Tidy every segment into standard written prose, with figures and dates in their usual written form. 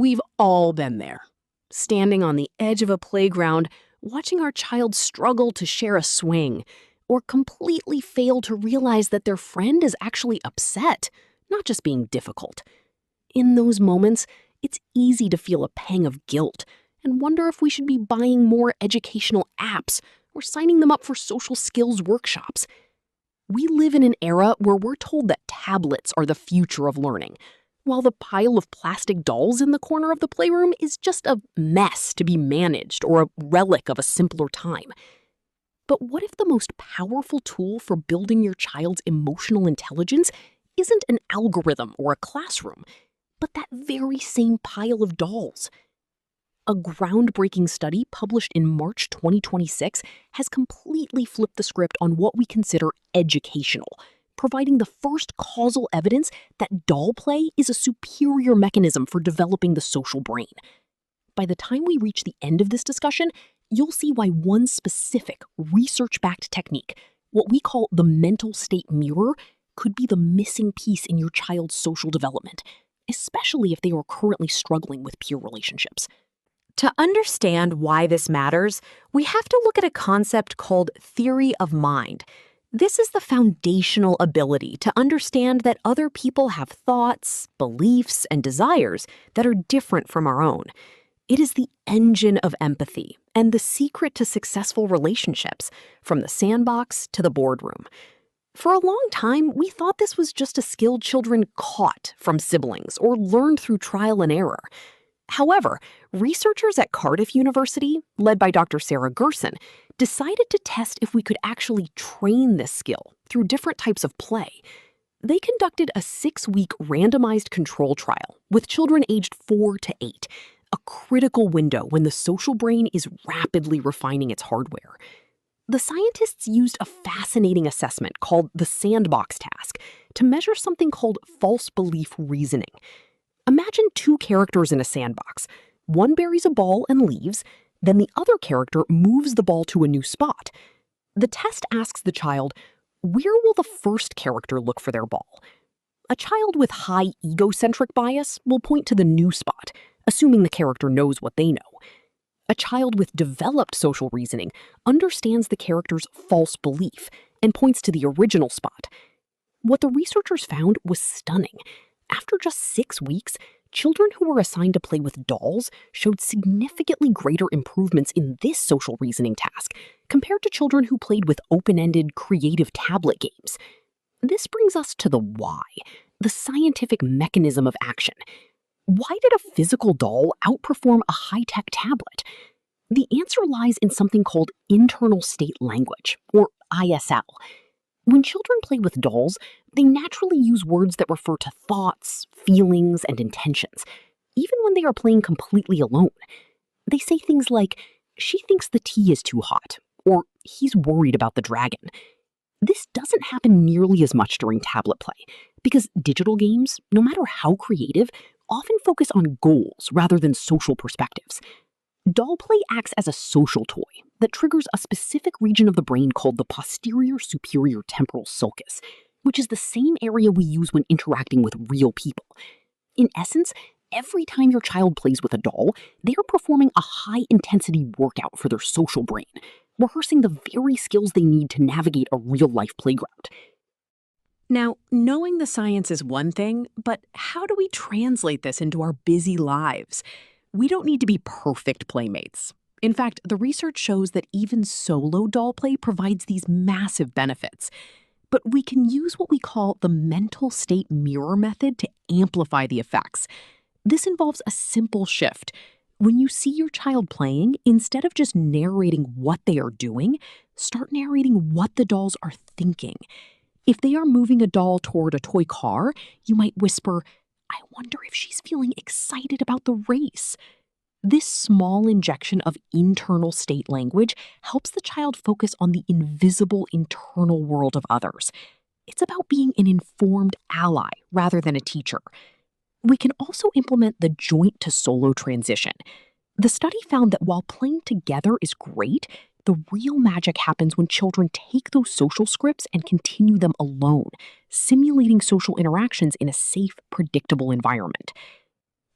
We've all been there, standing on the edge of a playground, watching our child struggle to share a swing, or completely fail to realize that their friend is actually upset, not just being difficult. In those moments, it's easy to feel a pang of guilt and wonder if we should be buying more educational apps or signing them up for social skills workshops. We live in an era where we're told that tablets are the future of learning, while the pile of plastic dolls in the corner of the playroom is just a mess to be managed or a relic of a simpler time. But what if the most powerful tool for building your child's emotional intelligence isn't an algorithm or a classroom, but that very same pile of dolls? A groundbreaking study published in March 2026 has completely flipped the script on what we consider educational, providing the first causal evidence that doll play is a superior mechanism for developing the social brain. By the time we reach the end of this discussion, you'll see why one specific research-backed technique, what we call the mental state mirror, could be the missing piece in your child's social development, especially if they are currently struggling with peer relationships. To understand why this matters, we have to look at a concept called theory of mind. This is the foundational ability to understand that other people have thoughts, beliefs, and desires that are different from our own. It is the engine of empathy and the secret to successful relationships, from the sandbox to the boardroom. For a long time, we thought this was just a skill children caught from siblings or learned through trial and error. However, researchers at Cardiff University, led by Dr. Sarah Gerson, decided to test if we could actually train this skill through different types of play. They conducted a 6-week randomized control trial with children aged 4 to 8, a critical window when the social brain is rapidly refining its hardware. The scientists used a fascinating assessment called the Sandbox task to measure something called false belief reasoning. Imagine 2 characters in a sandbox. One buries a ball and leaves, then the other character moves the ball to a new spot. The test asks the child, where will the first character look for their ball? A child with high egocentric bias will point to the new spot, assuming the character knows what they know. A child with developed social reasoning understands the character's false belief and points to the original spot. What the researchers found was stunning. After just 6 weeks, children who were assigned to play with dolls showed significantly greater improvements in this social reasoning task compared to children who played with open-ended, creative tablet games. This brings us to the why, the scientific mechanism of action. Why did a physical doll outperform a high-tech tablet? The answer lies in something called internal state language, or ISL. When children play with dolls, they naturally use words that refer to thoughts, feelings, and intentions, even when they are playing completely alone. They say things like, "She thinks the tea is too hot," or "He's worried about the dragon." This doesn't happen nearly as much during tablet play, because digital games, no matter how creative, often focus on goals rather than social perspectives. Doll play acts as a social toy that triggers a specific region of the brain called the posterior superior temporal sulcus, which is the same area we use when interacting with real people. In essence, every time your child plays with a doll, they are performing a high-intensity workout for their social brain, rehearsing the very skills they need to navigate a real-life playground. Now, knowing the science is one thing, but how do we translate this into our busy lives? We don't need to be perfect playmates. In fact, the research shows that even solo doll play provides these massive benefits. But we can use what we call the mental state mirror method to amplify the effects. This involves a simple shift. When you see your child playing, instead of just narrating what they are doing, start narrating what the dolls are thinking. If they are moving a doll toward a toy car, you might whisper, "I wonder if she's feeling excited about the race." This small injection of internal state language helps the child focus on the invisible internal world of others. It's about being an informed ally rather than a teacher. We can also implement the joint to solo transition. The study found that while playing together is great, the real magic happens when children take those social scripts and continue them alone, simulating social interactions in a safe, predictable environment.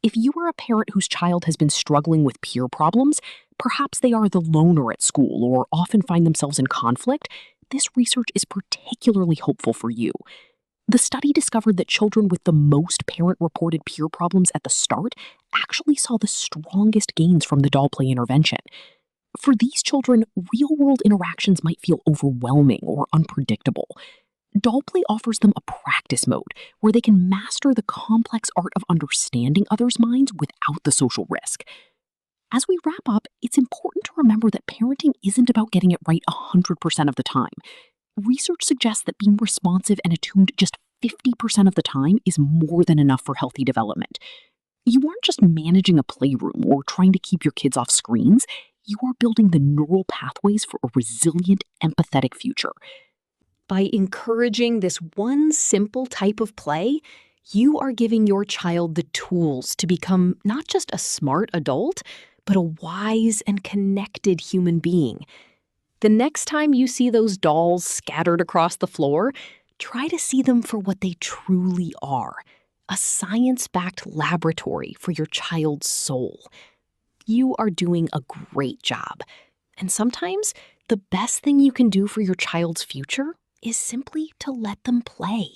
If you are a parent whose child has been struggling with peer problems, perhaps they are the loner at school or often find themselves in conflict, this research is particularly hopeful for you. The study discovered that children with the most parent-reported peer problems at the start actually saw the strongest gains from the doll play intervention. For these children, real-world interactions might feel overwhelming or unpredictable. Doll play offers them a practice mode where they can master the complex art of understanding others' minds without the social risk. As we wrap up, it's important to remember that parenting isn't about getting it right 100% of the time. Research suggests that being responsive and attuned just 50% of the time is more than enough for healthy development. You aren't just managing a playroom or trying to keep your kids off screens, you are building the neural pathways for a resilient, empathetic future. By encouraging this one simple type of play, you are giving your child the tools to become not just a smart adult, but a wise and connected human being. The next time you see those dolls scattered across the floor, try to see them for what they truly are, a science-backed laboratory for your child's soul. You are doing a great job. And sometimes, the best thing you can do for your child's future is simply to let them play.